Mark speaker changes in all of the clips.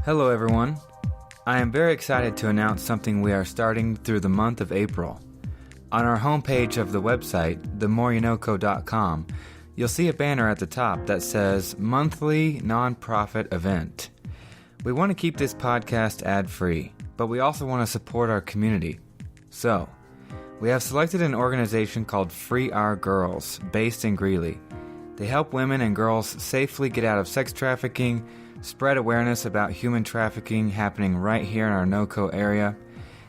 Speaker 1: Hello everyone. I am very excited to announce something we are starting through the month of April. On our homepage of the website, themoreyouKnow.com, you'll see a banner at the top that says Monthly Nonprofit Event. We want to keep this podcast ad-free, but we also want to support our community. So, we have selected an organization called Free Our Girls, based in Greeley. They help women and girls safely get out of sex trafficking, spread awareness about human trafficking happening right here in our NoCo area,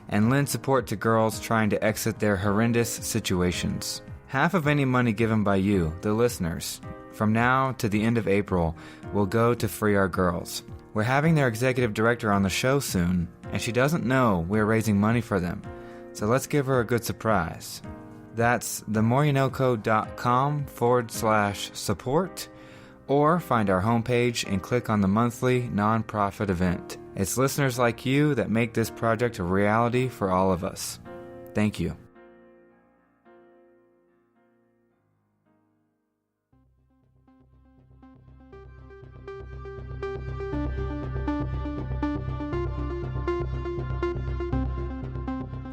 Speaker 1: and lend support to girls trying to exit their horrendous situations. Half of any money given by you, the listeners, from now to the end of April, will go to Free Our Girls. We're having their executive director on the show soon, and she doesn't know we're raising money for them, so let's give her a good surprise. That's themoreyouKnow.com/support, or find our homepage and click on the monthly nonprofit event. It's listeners like you that make this project a reality for all of us. Thank you.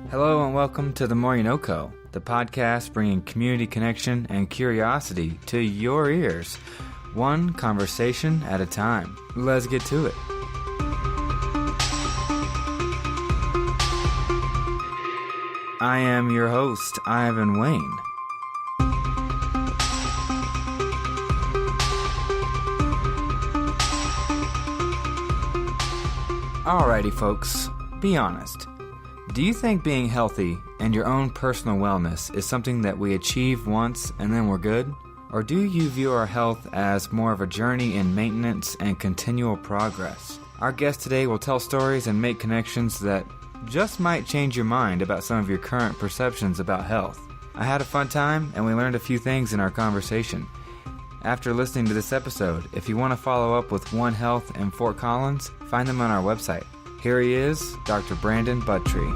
Speaker 1: Hello and welcome to The More You Know Co., the podcast bringing community connection and curiosity to your ears, one conversation at a time. Let's get to it. I am your host, Ivan Wayne. Alrighty folks, be honest. Do you think being healthy and your own personal wellness is something that we achieve once and then we're good? Or do you view our health as more of a journey in maintenance and continual progress? Our guest today will tell stories and make connections that just might change your mind about some of your current perceptions about health. I had a fun time and we learned a few things in our conversation. After listening to this episode, if you want to follow up with One Health in Fort Collins, find them on our website. Here he is, Dr. Brandon Buttrey.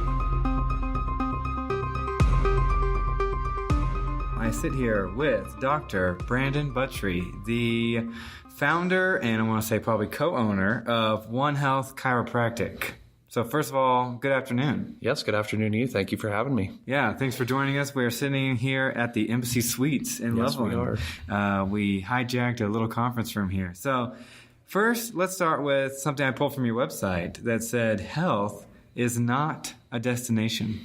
Speaker 1: I sit here with Dr. Brandon Buttrey, the founder and I want to say probably co-owner of One Health Chiropractic. So first of all, good afternoon.
Speaker 2: Yes, good afternoon to you. Thank you for having me.
Speaker 1: Yeah, thanks for joining us. We are sitting here at the Embassy Suites in Loveland.
Speaker 2: Yes, we are.
Speaker 1: We hijacked a little conference room here. So first, let's start with something I pulled from your website that said health is not a destination.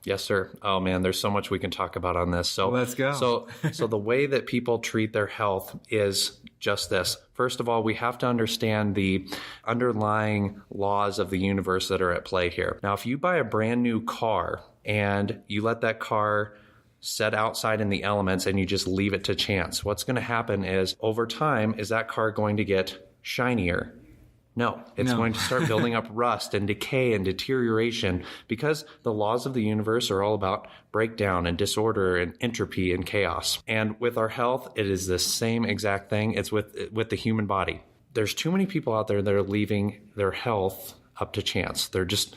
Speaker 2: Yes, sir. Oh, man, there's so much we can talk about on this. So
Speaker 1: let's go.
Speaker 2: So the way that people treat their health is just this. First of all, we have to understand the underlying laws of the universe that are at play here. Now, if you buy a brand new car and you let that car set outside in the elements and you just leave it to chance, what's going to happen is over time, is that car going to get shinier? No, it's going to start building up rust and decay and deterioration because the laws of the universe are all about breakdown and disorder and entropy and chaos. And with our health, it is the same exact thing. It's with the human body. There's too many people out there that are leaving their health up to chance. They're just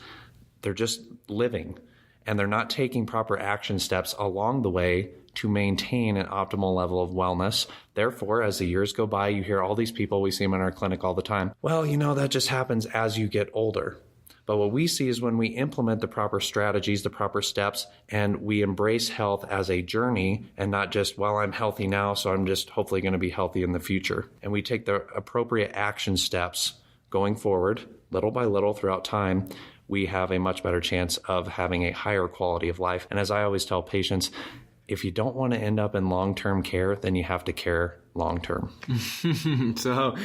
Speaker 2: living, and they're not taking proper action steps along the way to maintain an optimal level of wellness. Therefore, as the years go by, you hear all these people, we see them in our clinic all the time. Well, that just happens as you get older. But what we see is when we implement the proper strategies, the proper steps, and we embrace health as a journey and not just, well, I'm healthy now, so I'm just hopefully going to be healthy in the future. And we take the appropriate action steps going forward, little by little throughout time, we have a much better chance of having a higher quality of life. And as I always tell patients, if you don't want to end up in long-term care, then you have to care long-term.
Speaker 1: So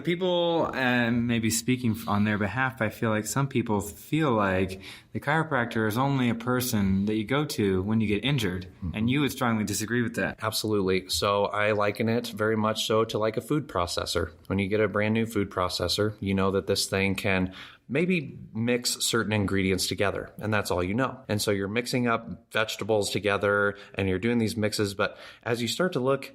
Speaker 1: people, maybe speaking on their behalf, I feel like some people feel like the chiropractor is only a person that you go to when you get injured, and you would strongly disagree with that.
Speaker 2: Absolutely. So I liken it very much so to like a food processor. When you get a brand new food processor, you know that this thing can maybe mix certain ingredients together, and that's all you know. And so you're mixing up vegetables together and you're doing these mixes, but as you start to look,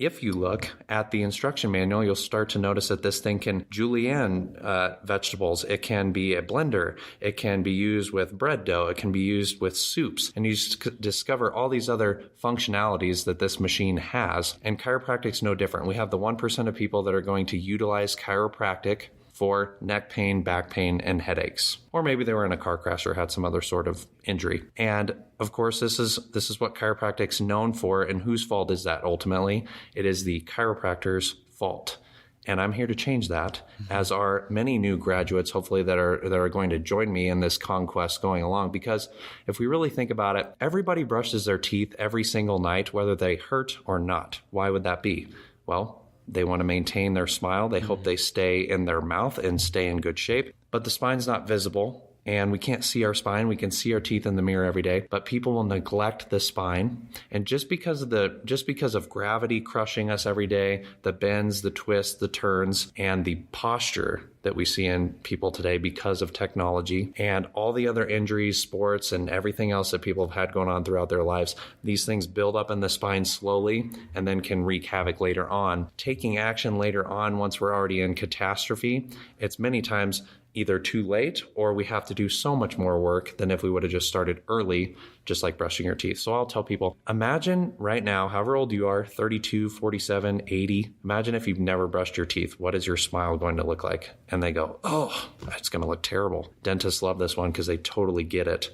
Speaker 2: if you look at the instruction manual, you'll start to notice that this thing can julienne vegetables. It can be a blender. It can be used with bread dough. It can be used with soups. And you discover all these other functionalities that this machine has. And chiropractic's no different. We have the 1% of people that are going to utilize chiropractic for neck pain, back pain, and headaches. Or maybe they were in a car crash or had some other sort of injury. And of course, this is what chiropractic's known for. And whose fault is that ultimately? It is the chiropractor's fault. And I'm here to change that, as are many new graduates, hopefully, that are going to join me in this conquest going along. Because if we really think about it, everybody brushes their teeth every single night, whether they hurt or not. Why would that be? Well, they want to maintain their smile. They hope they stay in their mouth and stay in good shape. But the spine's not visible, and we can't see our spine. We can see our teeth in the mirror every day, but people will neglect the spine. And just because of gravity crushing us every day, the bends, the twists, the turns, and the posture that we see in people today because of technology and all the other injuries, sports, and everything else that people have had going on throughout their lives, these things build up in the spine slowly and then can wreak havoc later on. Taking action later on, once we're already in catastrophe, it's many times either too late or we have to do so much more work than if we would have just started early, just like brushing your teeth. So I'll tell people, imagine right now, however old you are, 32, 47, 80, imagine if you've never brushed your teeth. What is your smile going to look like? And they go, oh, it's going to look terrible. Dentists love this one because they totally get it.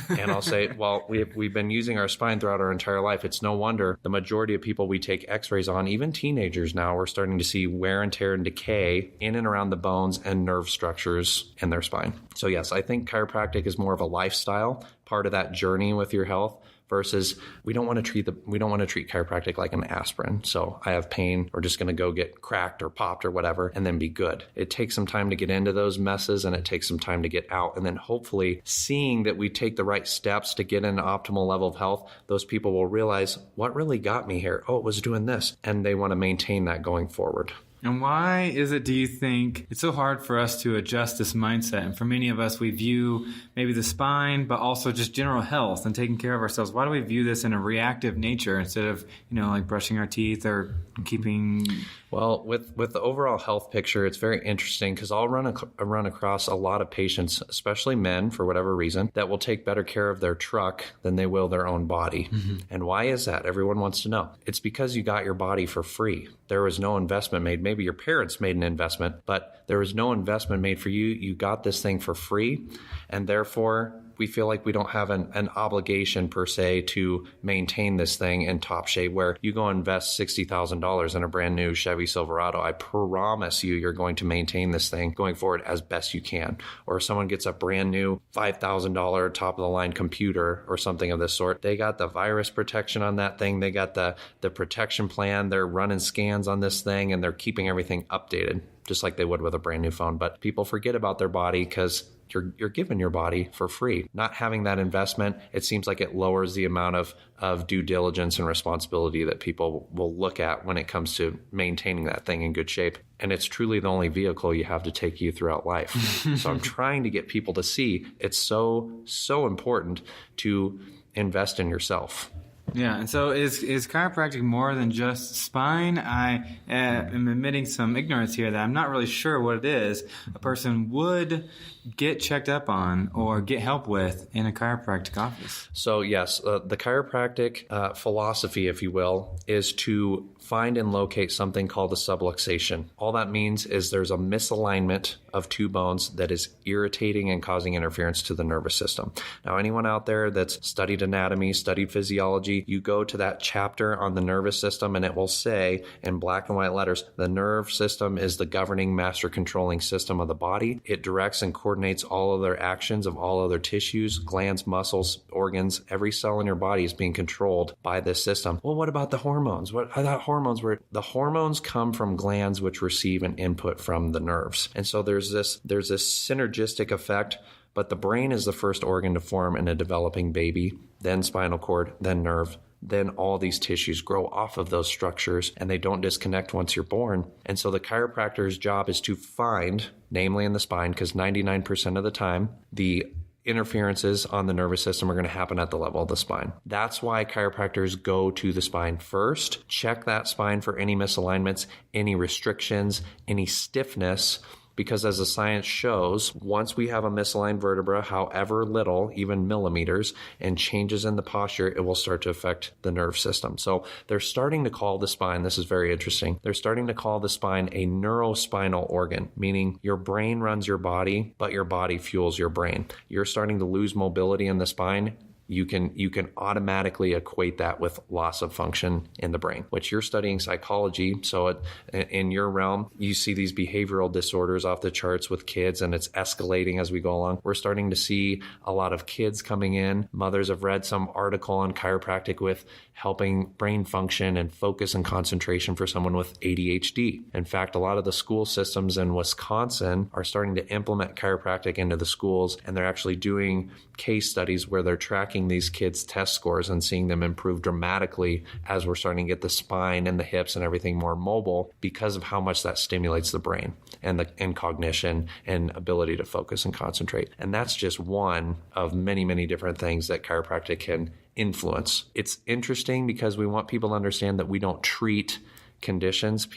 Speaker 2: And I'll say, well, we've been using our spine throughout our entire life. It's no wonder the majority of people we take x-rays on, even teenagers now, we're starting to see wear and tear and decay in and around the bones and nerve structures in their spine. So yes, I think chiropractic is more of a lifestyle, part of that journey with your health, versus we don't want to treat chiropractic like an aspirin. So I have pain, we're just going to go get cracked or popped or whatever and then be good. It takes some time to get into those messes and it takes some time to get out. And then hopefully seeing that we take the right steps to get an optimal level of health, those people will realize what really got me here. Oh, it was doing this. And they want to maintain that going forward.
Speaker 1: And why is it, do you think, it's so hard for us to adjust this mindset? And for many of us, we view maybe the spine, but also just general health and taking care of ourselves. Why do we view this in a reactive nature instead of, like brushing our teeth or keeping...
Speaker 2: Well, with the overall health picture, it's very interesting because I'll run across a lot of patients, especially men, for whatever reason, that will take better care of their truck than they will their own body. Mm-hmm. And why is that? Everyone wants to know. It's because you got your body for free. There was no investment made. Maybe your parents made an investment, but there was no investment made for you. You got this thing for free, and therefore we feel like we don't have an obligation per se to maintain this thing in top shape, where you go invest $60,000 in a brand new Chevy Silverado. I promise you're going to maintain this thing going forward as best you can. Or if someone gets a brand new $5,000 top of the line computer or something of this sort, they got the virus protection on that thing. They got the protection plan. They're running scans on this thing and they're keeping everything updated, just like they would with a brand new phone. But people forget about their body because you're giving your body for free. Not having that investment, it seems like it lowers the amount of due diligence and responsibility that people will look at when it comes to maintaining that thing in good shape. And it's truly the only vehicle you have to take you throughout life. So I'm trying to get people to see it's so important to invest in yourself.
Speaker 1: Yeah, and so is chiropractic more than just spine? I am admitting some ignorance here that I'm not really sure what it is a person would get checked up on or get help with in a chiropractic office.
Speaker 2: So yes, the chiropractic philosophy, if you will, is to find and locate something called a subluxation. All that means is there's a misalignment of two bones that is irritating and causing interference to the nervous system. Now, anyone out there that's studied anatomy, studied physiology, you go to that chapter on the nervous system and it will say in black and white letters, the nerve system is the governing master controlling system of the body. It directs and coordinates all other actions of all other tissues, glands, muscles, organs. Every cell in your body is being controlled by this system. Well, what about the hormones? The hormones come from glands which receive an input from the nerves. And so there's this synergistic effect, but the brain is the first organ to form in a developing baby, then spinal cord, then nerve. Then all these tissues grow off of those structures and they don't disconnect once you're born. And so the chiropractor's job is to find, namely in the spine, because 99% of the time, the interferences on the nervous system are going to happen at the level of the spine. That's why chiropractors go to the spine first, check that spine for any misalignments, any restrictions, any stiffness, because as the science shows, once we have a misaligned vertebra, however little, even millimeters, and changes in the posture, it will start to affect the nerve system. So they're starting to call the spine, this is very interesting, they're starting to call the spine a neurospinal organ, meaning your brain runs your body, but your body fuels your brain. You're starting to lose mobility in the spine. You can automatically equate that with loss of function in the brain, which you're studying psychology. So in your realm, you see these behavioral disorders off the charts with kids, and it's escalating as we go along. We're starting to see a lot of kids coming in. Mothers have read some article on chiropractic with helping brain function and focus and concentration for someone with ADHD. In fact, a lot of the school systems in Wisconsin are starting to implement chiropractic into the schools, and they're actually doing case studies where they're tracking these kids' test scores and seeing them improve dramatically as we're starting to get the spine and the hips and everything more mobile because of how much that stimulates the brain and cognition and ability to focus and concentrate. And that's just one of many, many different things that chiropractic can influence. It's interesting because we want people to understand that we don't treat conditions.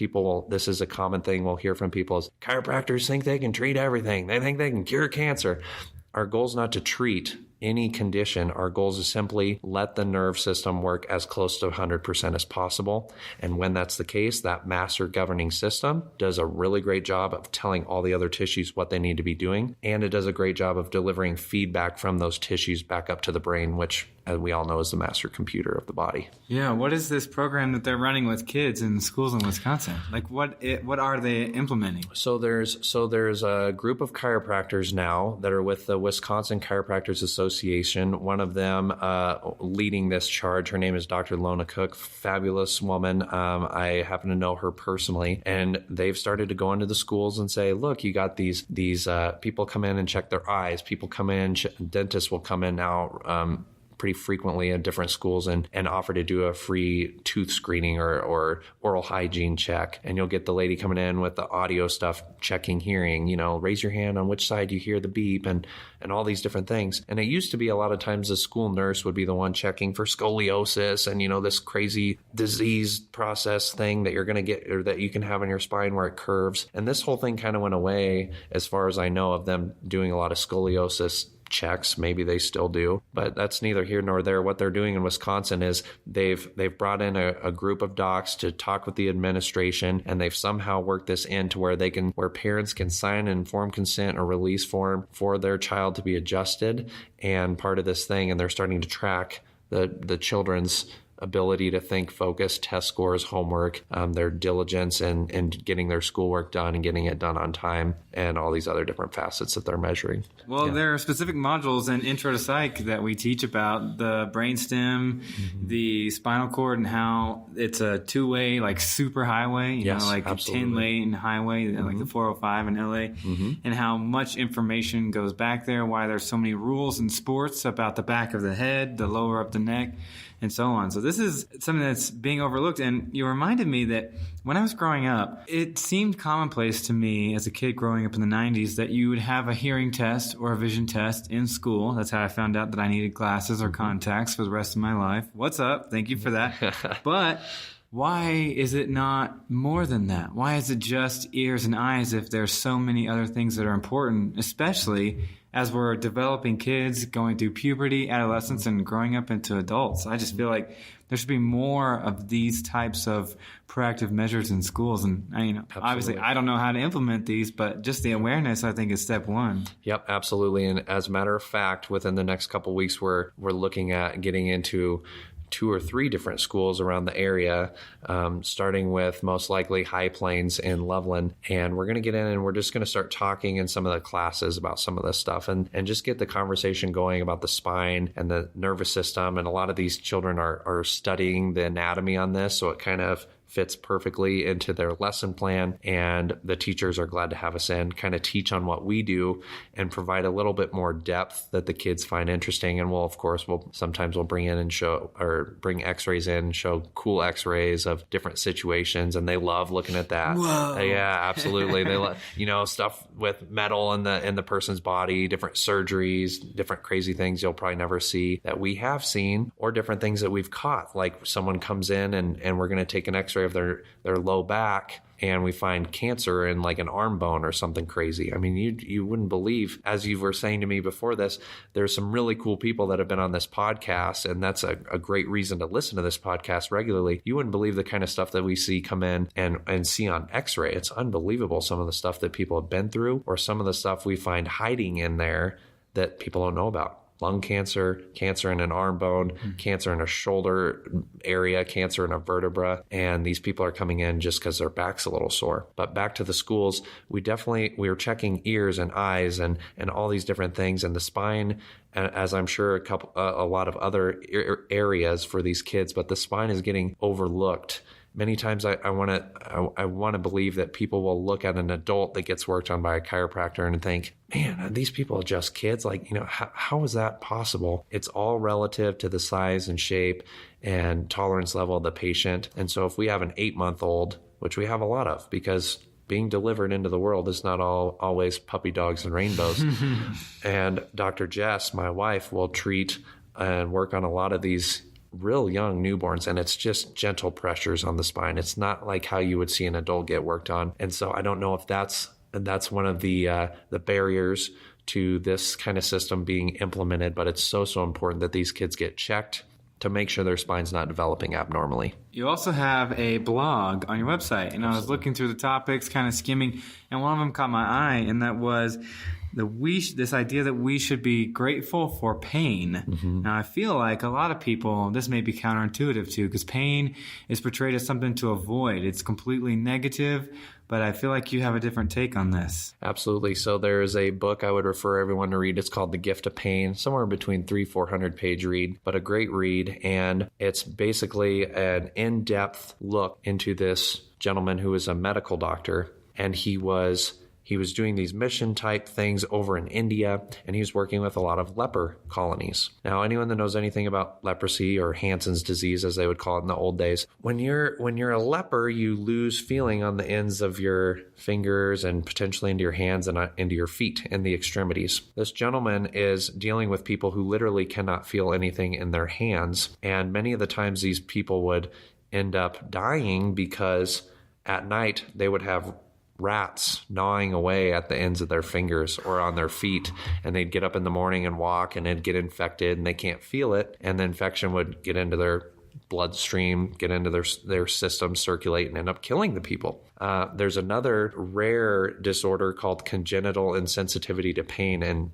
Speaker 2: This is a common thing we'll hear from people is chiropractors think they can treat everything. They think they can cure cancer. Our goal is not to treat any condition. Our goal is to simply let the nerve system work as close to 100% as possible. And when that's the case, that master governing system does a really great job of telling all the other tissues what they need to be doing. And it does a great job of delivering feedback from those tissues back up to the brain, which, as we all know, is the master computer of the body.
Speaker 1: Yeah. What is this program that they're running with kids in schools in Wisconsin? Like what are they implementing?
Speaker 2: So there's a group of chiropractors now that are with the Wisconsin Chiropractors Association. One of them leading this charge, her name is Dr. Lona Cook, fabulous woman. I happen to know her personally, and they've started to go into the schools and say, look, you got these people come in and check their eyes. People come in, dentists will come in now pretty frequently in different schools and offer to do a free tooth screening or oral hygiene check. And you'll get the lady coming in with the audio stuff, checking hearing, raise your hand on which side you hear the beep and all these different things. And it used to be a lot of times the school nurse would be the one checking for scoliosis and, this crazy disease process thing that you're going to get or that you can have in your spine where it curves. And this whole thing kind of went away as far as I know of them doing a lot of scoliosis checks. Maybe they still do, but that's neither here nor there. What they're doing in Wisconsin is they've brought in a group of docs to talk with the administration, and they've somehow worked this into where parents can sign an informed consent or release form for their child to be adjusted and part of this thing. And they're starting to track the children's ability to think, focus, test scores, homework, their diligence and getting their schoolwork done and getting it done on time, and all these other different facets that they're measuring.
Speaker 1: Well, there are specific modules in Intro to Psych that we teach about the brainstem, the spinal cord, and how it's a two-way, like super highway, like absolutely. A 10-lane highway, like the 405 in LA, and how much information goes back there, why there's so many rules in sports about the back of the head, the lower of the neck, and so on. So this is something that's being overlooked. And you reminded me that when I was growing up, it seemed commonplace to me as a kid growing up in the 90s that you would have a hearing test or a vision test in school. That's how I found out that I needed glasses or contacts for the rest of my life. What's up? Thank you for that. But why is it not more than that? Why is it just ears and eyes if there's so many other things that are important, especially as we're developing kids, going through puberty, adolescence, and growing up into adults? I just feel like there should be more of these types of proactive measures in schools. And obviously, I don't know how to implement these, but just the awareness, I think, is step one. Yep,
Speaker 2: absolutely. And as a matter of fact, within the next couple of weeks, we're looking at getting into 2 or 3 different schools around the area, starting with most likely High Plains in Loveland. And we're going to get in and we're just going to start talking in some of the classes about some of this stuff and just get the conversation going about the spine and the nervous system. And a lot of these children are studying the anatomy on this. So it kind of fits perfectly into their lesson plan, and the teachers are glad to have us in, kind of teach on what we do and provide a little bit more depth that the kids find interesting. And we'll sometimes bring in and show, or bring x-rays in, show cool x-rays of different situations, and they love looking at that.
Speaker 1: Whoa.
Speaker 2: Yeah, absolutely. They love, stuff with metal in the person's body, different surgeries, different crazy things you'll probably never see that we have seen, or different things that we've caught. Like someone comes in and we're going to take an x-ray of their low back, and we find cancer in like an arm bone or something crazy. I mean, you wouldn't believe, as you were saying to me before this, there's some really cool people that have been on this podcast, and that's a great reason to listen to this podcast regularly. You wouldn't believe the kind of stuff that we see come in and see on x-ray. It's unbelievable, some of the stuff that people have been through, or some of the stuff we find hiding in there that people don't know about. Lung cancer, cancer in an arm bone, cancer in a shoulder area, cancer in a vertebra. And these people are coming in just because their back's a little sore. But back to the schools, we were checking ears and eyes and all these different things. And the spine, as I'm sure a lot of other areas for these kids, but the spine is getting overlooked. Many times I want to believe that people will look at an adult that gets worked on by a chiropractor and think, man, are these people just kids? Like, how is that possible? It's all relative to the size and shape and tolerance level of the patient. And so if we have an 8-month-old, which we have a lot of, because being delivered into the world is not always puppy dogs and rainbows. And Dr. Jess, my wife, will treat and work on a lot of these real young newborns, and it's just gentle pressures on the spine. It's not like how you would see an adult get worked on. And so I don't know if that's one of the barriers to this kind of system being implemented, but it's so important that these kids get checked to make sure their spine's not developing abnormally.
Speaker 1: You also have a blog on your website, and I was looking through the topics, kind of skimming, and one of them caught my eye, and that was this idea that we should be grateful for pain. Mm-hmm. Now, I feel like a lot of people, this may be counterintuitive too, because pain is portrayed as something to avoid. It's completely negative, but I feel like you have a different take on this.
Speaker 2: Absolutely. So there's a book I would refer everyone to read. It's called The Gift of Pain, somewhere between 300-400 page read, but a great read. And it's basically an in-depth look into this gentleman who is a medical doctor, and he was doing these mission type things over in India, and he was working with a lot of leper colonies. Now, anyone that knows anything about leprosy, or Hansen's disease, as they would call it in the old days, when you're a leper, you lose feeling on the ends of your fingers and potentially into your hands and into your feet and the extremities. This gentleman is dealing with people who literally cannot feel anything in their hands. And many of the times these people would end up dying because at night they would have rats gnawing away at the ends of their fingers or on their feet, and they'd get up in the morning and walk, and it'd get infected, and they can't feel it, and the infection would get into their bloodstream, get into their system, circulate, and end up killing the people. There's another rare disorder called congenital insensitivity to pain, and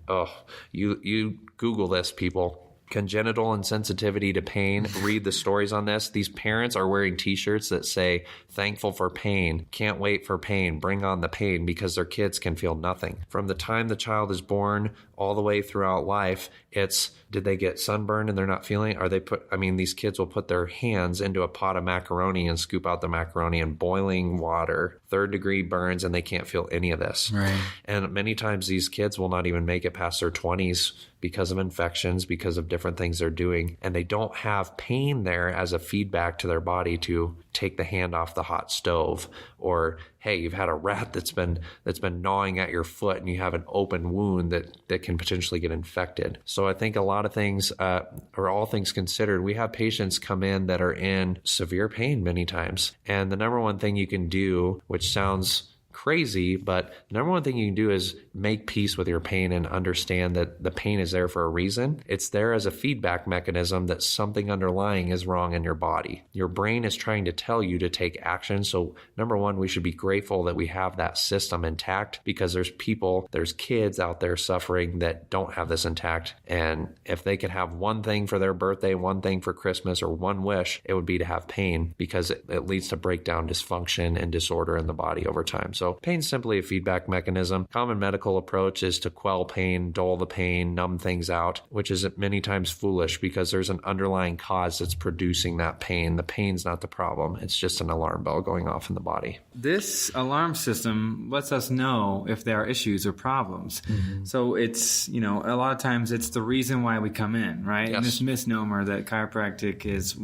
Speaker 2: you Google this, people. Congenital insensitivity to pain. Read the stories on this. These parents are wearing t-shirts that say, thankful for pain, can't wait for pain, bring on the pain, because their kids can feel nothing. From the time the child is born all the way throughout life, it's, did they get sunburned and they're not feeling it? These kids will put their hands into a pot of macaroni and scoop out the macaroni in boiling water, 3rd-degree burns, and they can't feel any of this.
Speaker 1: Right.
Speaker 2: And many times these kids will not even make it past their 20s because of infections, because of different things they're doing. And they don't have pain there as a feedback to their body to take the hand off the hot stove, or, hey, you've had a rat that's been gnawing at your foot and you have an open wound that can potentially get infected. So I think a lot of things, or all things considered, we have patients come in that are in severe pain many times. And the number one thing you can do, which sounds crazy, but the number one thing you can do is make peace with your pain and understand that the pain is there for a reason. It's there as a feedback mechanism that something underlying is wrong in your body. Your brain is trying to tell you to take action. So number one, we should be grateful that we have that system intact, because there's kids out there suffering that don't have this intact. And if they could have one thing for their birthday, one thing for Christmas, or one wish, it would be to have pain, because it leads to breakdown, dysfunction, and disorder in the body over time. So So pain's simply a feedback mechanism. Common medical approach is to quell pain, dull the pain, numb things out, which is many times foolish because there's an underlying cause that's producing that pain. The pain's not the problem. It's just an alarm bell going off in the body.
Speaker 1: This alarm system lets us know if there are issues or problems. So it's, a lot of times it's the reason why we come in, right?
Speaker 2: Yes.
Speaker 1: And this misnomer that chiropractic is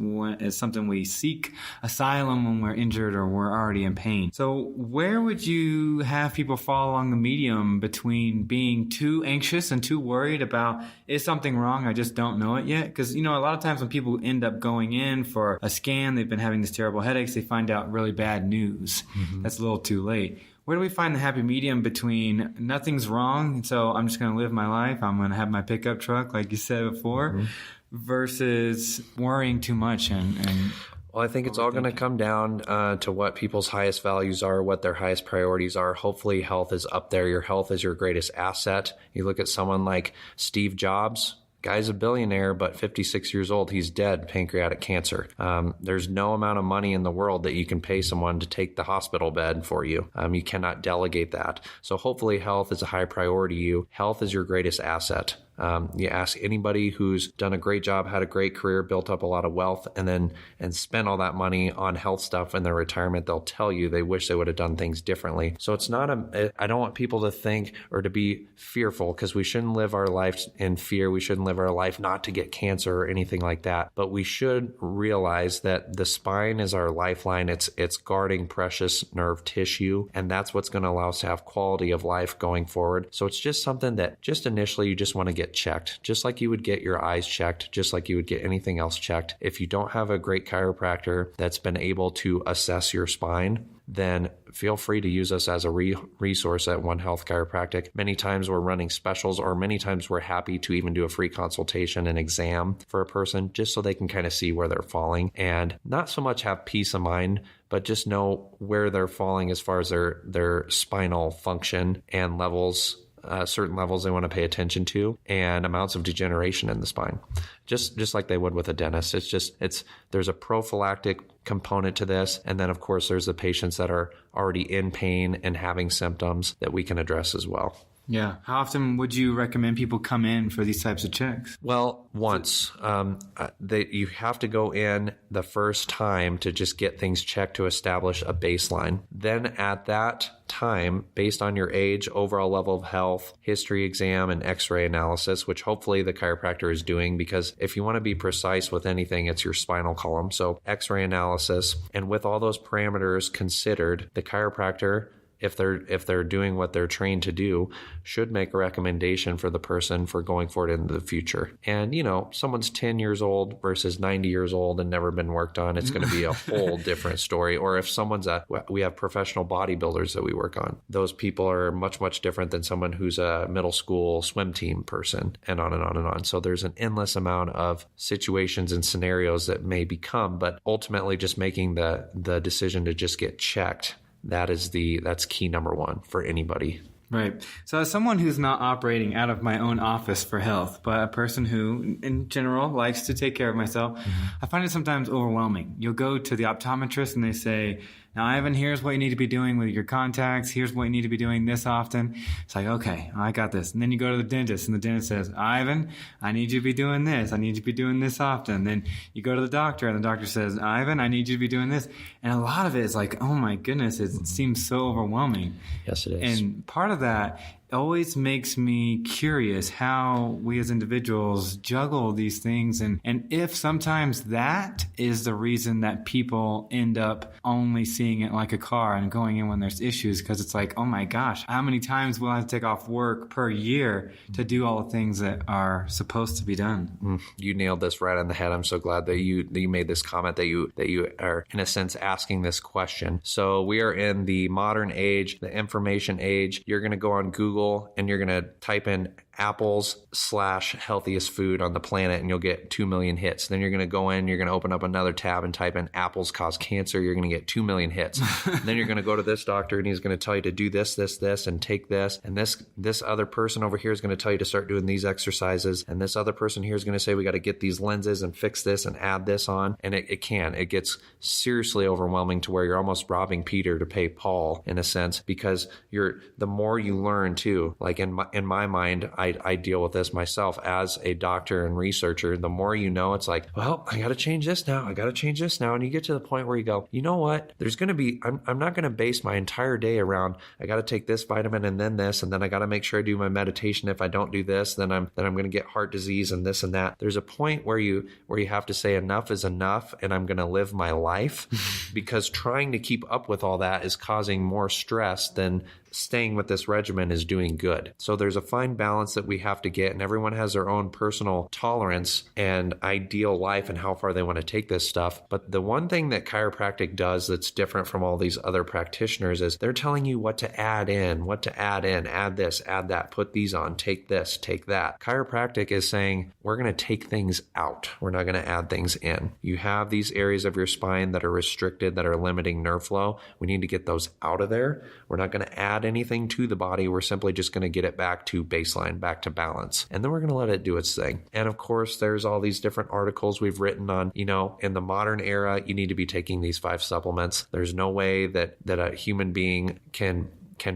Speaker 1: something we seek asylum when we're injured or we're already in pain. So where would you have people fall along the medium between being too anxious and too worried about, is something wrong? I just don't know it yet. Because, a lot of times when people end up going in for a scan, they've been having these terrible headaches, they find out really bad news. That's a little too late. Where do we find the happy medium between nothing's wrong, so I'm just going to live my life, I'm going to have my pickup truck, like you said before, versus worrying too much and
Speaker 2: well, I think it's all going to come down to what people's highest values are, what their highest priorities are. Hopefully health is up there. Your health is your greatest asset. You look at someone like Steve Jobs. Guy's a billionaire, but 56 years old. He's dead, pancreatic cancer. There's no amount of money in the world that you can pay someone to take the hospital bed for you. You cannot delegate that. So hopefully health is a high priority to you. Health is your greatest asset. You ask anybody who's done a great job, had a great career, built up a lot of wealth, and spent all that money on health stuff in their retirement, they'll tell you they wish they would have done things differently. So it's not I don't want people to think or to be fearful, because we shouldn't live our life in fear. We shouldn't live our life not to get cancer or anything like that. But we should realize that the spine is our lifeline. It's guarding precious nerve tissue, and that's what's going to allow us to have quality of life going forward. So it's just something that just initially you just want to get checked, just like you would get your eyes checked, just like you would get anything else checked. If you don't have a great chiropractor that's been able to assess your spine, then feel free to use us as a resource at One Health Chiropractic. Many times we're running specials, or many times we're happy to even do a free consultation and exam for a person, just so they can kind of see where they're falling and not so much have peace of mind, but just know where they're falling as far as their spinal function and levels. Certain levels they want to pay attention to, and amounts of degeneration in the spine, just like they would with a dentist. There's a prophylactic component to this, and then of course there's the patients that are already in pain and having symptoms that we can address as well.
Speaker 1: Yeah. How often would you recommend people come in for these types of checks?
Speaker 2: Well, once. You have to go in the first time to just get things checked to establish a baseline. Then at that time, based on your age, overall level of health, history exam, and x-ray analysis, which hopefully the chiropractor is doing, because if you want to be precise with anything, it's your spinal column. So x-ray analysis, and with all those parameters considered, the chiropractor, if they're doing what they're trained to do, should make a recommendation for the person for going forward into the future. And, someone's 10 years old versus 90 years old and never been worked on, it's going to be a whole different story. Or if we have professional bodybuilders that we work on. Those people are much, much different than someone who's a middle school swim team person, and on and on and on. So there's an endless amount of situations and scenarios that may become, but ultimately just making the decision to just get checked, that's key number one for anybody.
Speaker 1: Right. So as someone who's not operating out of my own office for health, but a person who in general likes to take care of myself, I find it sometimes overwhelming. You'll go to the optometrist and they say, now, Ivan, here's what you need to be doing with your contacts. Here's what you need to be doing this often. It's like, okay, I got this. And then you go to the dentist and the dentist says, Ivan, I need you to be doing this. I need you to be doing this often. Then you go to the doctor and the doctor says, Ivan, I need you to be doing this. And a lot of it is like, oh my goodness, it seems so overwhelming.
Speaker 2: Yes, it is.
Speaker 1: And part of that always makes me curious how we as individuals juggle these things, and if sometimes that is the reason that people end up only seeing it like a car and going in when there's issues, because it's like, oh my gosh, how many times will I have to take off work per year to do all the things that are supposed to be done?
Speaker 2: You nailed this right on the head. I'm so glad that you made this comment, that you are in a sense asking this question. So we are in the modern age, the information age. You're going to go on Google and you're going to type in apples / healthiest food on the planet, and you'll get 2 million hits. Then you're going to go in, you're going to open up another tab and type in apples cause cancer. You're going to get 2 million hits. Then you're going to go to this doctor and he's going to tell you to do this, and take this. And this other person over here is going to tell you to start doing these exercises. And this other person here is going to say, we got to get these lenses and fix this and add this on. And it gets seriously overwhelming to where you're almost robbing Peter to pay Paul in a sense, because the more you learn too, like in my mind, I deal with this myself as a doctor and researcher. The more you know, it's like, well, I got to change this now. And you get to the point where you go, you know what? There's going to be, I'm not going to base my entire day around, I got to take this vitamin and then this, and then I got to make sure I do my meditation. If I don't do this, then I'm going to get heart disease and this and that. There's a point where you have to say enough is enough, and I'm going to live my life because trying to keep up with all that is causing more stress than staying with this regimen is doing good. So there's a fine balance that we have to get, and everyone has their own personal tolerance and ideal life and how far they want to take this stuff. But the one thing that chiropractic does that's different from all these other practitioners is they're telling you what to add in, add this, add that, put these on, take this, take that. Chiropractic is saying, we're going to take things out. We're not going to add things in. You have these areas of your spine that are restricted, that are limiting nerve flow. We need to get those out of there. We're not going to add anything to the body. We're simply just going to get it back to baseline, back to balance. And then we're going to let it do its thing. And of course, there's all these different articles we've written on, in the modern era, you need to be taking these 5 supplements. There's no way that a human being can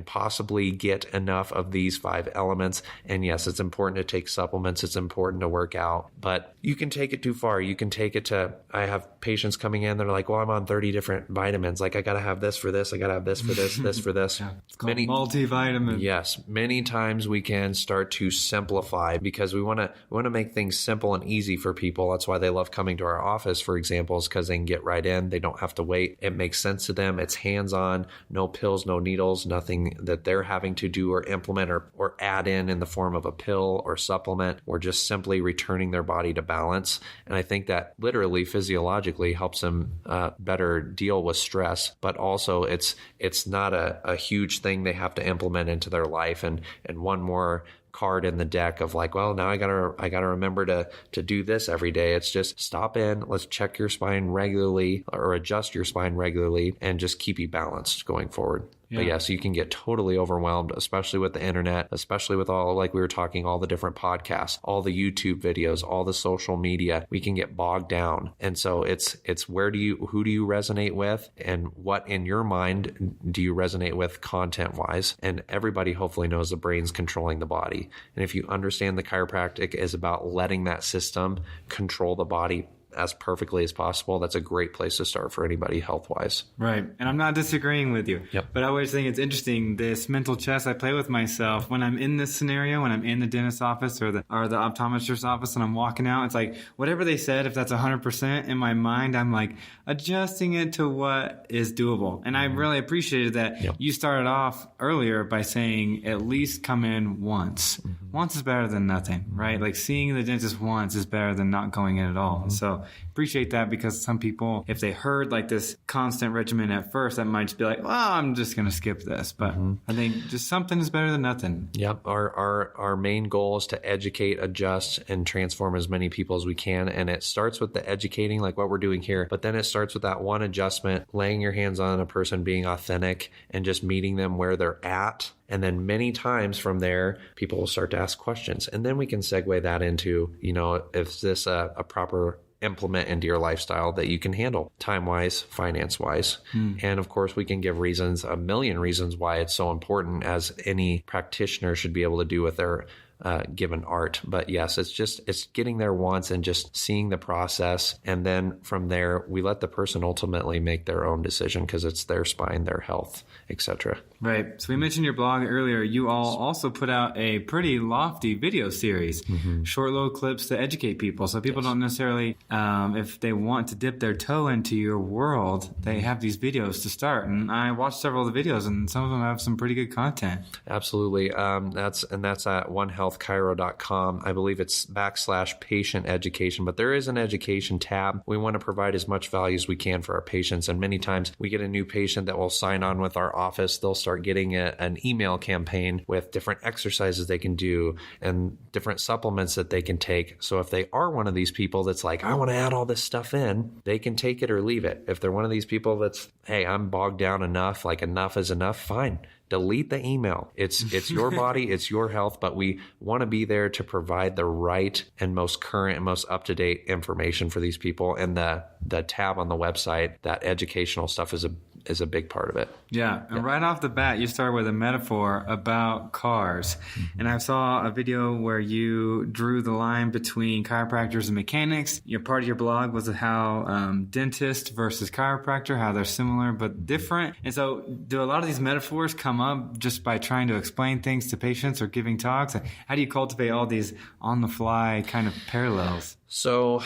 Speaker 2: possibly get enough of these 5 elements. And yes, it's important to take supplements. It's important to work out, but you can take it too far. You can take it to, I have patients coming in, they're like, well, I'm on 30 different vitamins. Like, I got to have this for this. I got to have this for this, this for this.
Speaker 1: Yeah, it's called multivitamin.
Speaker 2: Yes. Many times we can start to simplify because we want to make things simple and easy for people. That's why they love coming to our office, for example, is because they can get right in. They don't have to wait. It makes sense to them. It's hands-on, no pills, no needles, nothing that they're having to do or implement or add in the form of a pill or supplement. We're just simply returning their body to balance. And I think that literally physiologically helps them better deal with stress, but also it's not a huge thing they have to implement into their life. And one more card in the deck of like, well, now I gotta remember to do this every day. It's just stop in, let's check your spine regularly or adjust your spine regularly and just keep you balanced going forward. Yeah. But yes, you can get totally overwhelmed, especially with the internet, especially with all, like we were talking, all the different podcasts, all the YouTube videos, all the social media. We can get bogged down. And so it's who do you resonate with, and what in your mind do you resonate with content wise? And everybody hopefully knows the brain's controlling the body. And if you understand the chiropractic is about letting that system control the body as perfectly as possible, that's a great place to start for anybody health-wise.
Speaker 1: Right. And I'm not disagreeing with you.
Speaker 2: Yep.
Speaker 1: But I always think it's interesting, this mental chess I play with myself when I'm in this scenario, when I'm in the dentist's office or the optometrist's office and I'm walking out, it's like whatever they said, if that's 100% in my mind, I'm like adjusting it to what is doable. And I really appreciated that. Yep. You started off earlier by saying at least come in once. Once is better than nothing, right? Like seeing the dentist once is better than not going in at all. So appreciate that, because some people, if they heard like this constant regimen at first, that might just be like, well, I'm just going to skip this. But I think just something is better than nothing.
Speaker 2: Yep. Our main goal is to educate, adjust, and transform as many people as we can. And it starts with the educating, like what we're doing here. But then it starts with that one adjustment, laying your hands on a person, being authentic, and just meeting them where they're at. And then many times from there, people will start to ask questions. And then we can segue that into, is this a proper implement into your lifestyle that you can handle time-wise, finance-wise. And of course, we can give reasons, a million reasons why it's so important, as any practitioner should be able to do with their given art. But yes, it's getting there once and just seeing the process. And then from there, we let the person ultimately make their own decision, because it's their spine, their health, etc.
Speaker 1: Right. So we mentioned your blog earlier. You all also put out a pretty lofty video series, short little clips to educate people. So people don't necessarily, if they want to dip their toe into your world, they have these videos to start. And I watched several of the videos, and some of them have some pretty good content.
Speaker 2: Absolutely. That's at One Health onehealthchiro.com. I believe it's /patient education, but there is an education tab. We want to provide as much value as we can for our patients. And many times we get a new patient that will sign on with our office. They'll start getting an email campaign with different exercises they can do and different supplements that they can take. So if they are one of these people that's like, I want to add all this stuff in, they can take it or leave it. If they're one of these people that's, hey, I'm bogged down enough, like enough is enough, fine. Delete the email. It's your body, it's your health, but we want to be there to provide the right and most current and most up-to-date information for these people. And the tab on the website, that educational stuff is a big part of it.
Speaker 1: Yeah. And right off the bat, you start with a metaphor about cars. Mm-hmm. And I saw a video where you drew the line between chiropractors and mechanics. Part of your blog was how dentist versus chiropractor, how they're similar but different. And so do a lot of these metaphors come up just by trying to explain things to patients or giving talks? How do you cultivate all these on-the-fly kind of parallels?
Speaker 2: So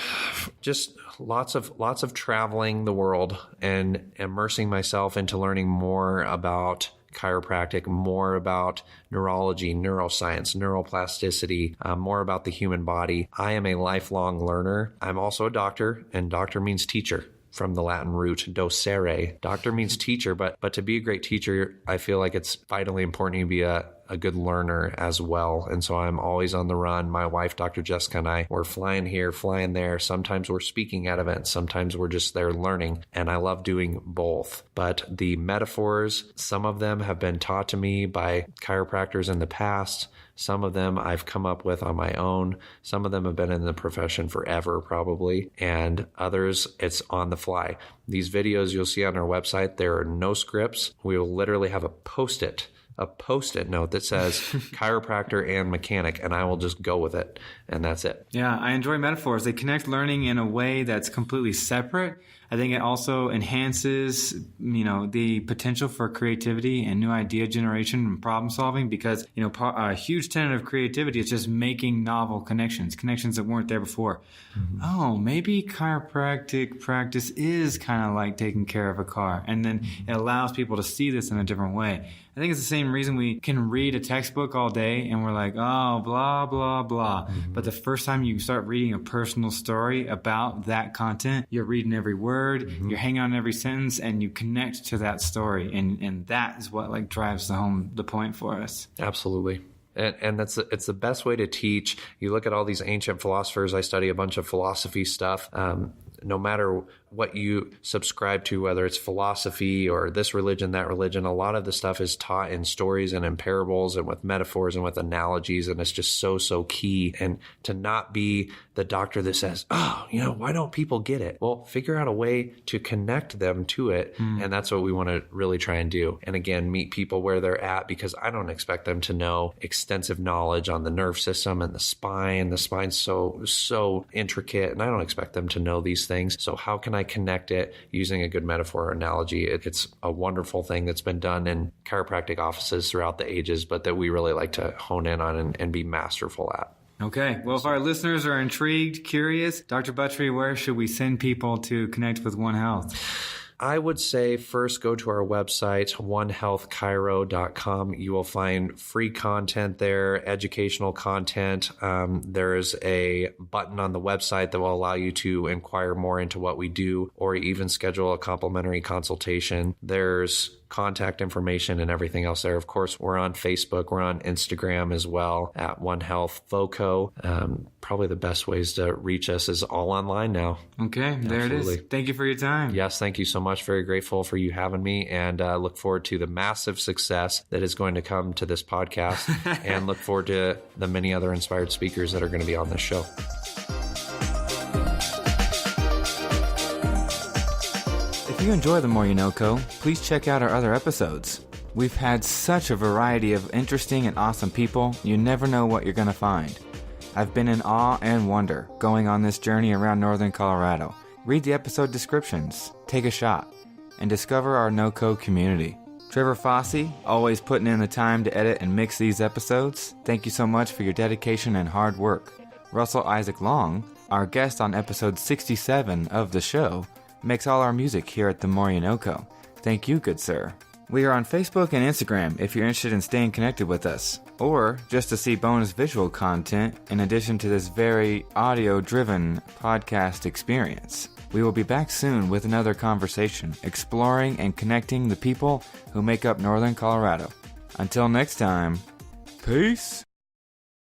Speaker 2: just lots of traveling the world and immersing myself into learning more about chiropractic, more about neurology, neuroscience, neuroplasticity, more about the human body. I am a lifelong learner. I'm also a doctor, and doctor means teacher, from the Latin root docere. Doctor means teacher, but to be a great teacher, I feel like it's vitally important to be a good learner as well. And so I'm always on the run. My wife, Dr. Jessica, and I, we're flying here, flying there. Sometimes we're speaking at events. Sometimes we're just there learning. And I love doing both. But the metaphors, some of them have been taught to me by chiropractors in the past. Some of them I've come up with on my own. Some of them have been in the profession forever, probably. And others, it's on the fly. These videos you'll see on our website, there are no scripts. We will literally have a post-it note that says chiropractor and mechanic, and I will just go with it. And that's it.
Speaker 1: Yeah, I enjoy metaphors. They connect learning in a way that's completely separate. I think it also enhances, the potential for creativity and new idea generation and problem solving because, a huge tenet of creativity is just making novel connections that weren't there before. Mm-hmm. Oh, maybe chiropractic practice is kind of like taking care of a car. And then it allows people to see this in a different way. I think it's the same reason we can read a textbook all day and we're like, oh, blah, blah, blah. Mm-hmm. But the first time you start reading a personal story about that content, you're reading every word, mm-hmm. you're hanging on every sentence, and you connect to that story. And that is what drives the point for us.
Speaker 2: Absolutely. And it's the best way to teach. You look at all these ancient philosophers. I study a bunch of philosophy stuff. No matter what you subscribe to, whether it's philosophy or this religion, that religion, a lot of the stuff is taught in stories and in parables and with metaphors and with analogies. And it's just so key. And to not be the doctor that says, why don't people get it? Well, figure out a way to connect them to it. And that's what we want to really try and do. And again, meet people where they're at, because I don't expect them to know extensive knowledge on the nerve system and the spine. The spine's so intricate, and I don't expect them to know these things. So how can I connect it using a good metaphor or analogy? It's a wonderful thing that's been done in chiropractic offices throughout the ages, but that we really like to hone in on and be masterful at.
Speaker 1: Okay. Well, if our listeners are intrigued, curious, Dr. Buttrey, where should we send people to connect with One Health?
Speaker 2: I would say first go to our website, onehealthchiro.com. You will find free content there, educational content. There's a button on the website that will allow you to inquire more into what we do or even schedule a complimentary consultation. There's contact information and everything else there. Of course, we're on Facebook. We're on Instagram as well at One Health FOCO. Probably the best ways to reach us is all online now.
Speaker 1: Okay, there Absolutely. It is. Thank you for your time.
Speaker 2: Yes, thank you so much. Very grateful for you having me, and look forward to the massive success that is going to come to this podcast and look forward to the many other inspired speakers that are going to be on this show.
Speaker 1: If you enjoy The More You Know Co., please check out our other episodes. We've had such a variety of interesting and awesome people, you never know what you're going to find. I've been in awe and wonder going on this journey around northern Colorado. Read the episode descriptions, take a shot, and discover our NoCo community. Trevor Fossey, always putting in the time to edit and mix these episodes. Thank you so much for your dedication and hard work. Russell Isaac Long, our guest on episode 67 of the show, makes all our music here at The More You Know Co. Thank you, good sir. We are on Facebook and Instagram if you're interested in staying connected with us, or just to see bonus visual content in addition to this very audio-driven podcast experience. We will be back soon with another conversation, exploring and connecting the people who make up Northern Colorado. Until next time, peace!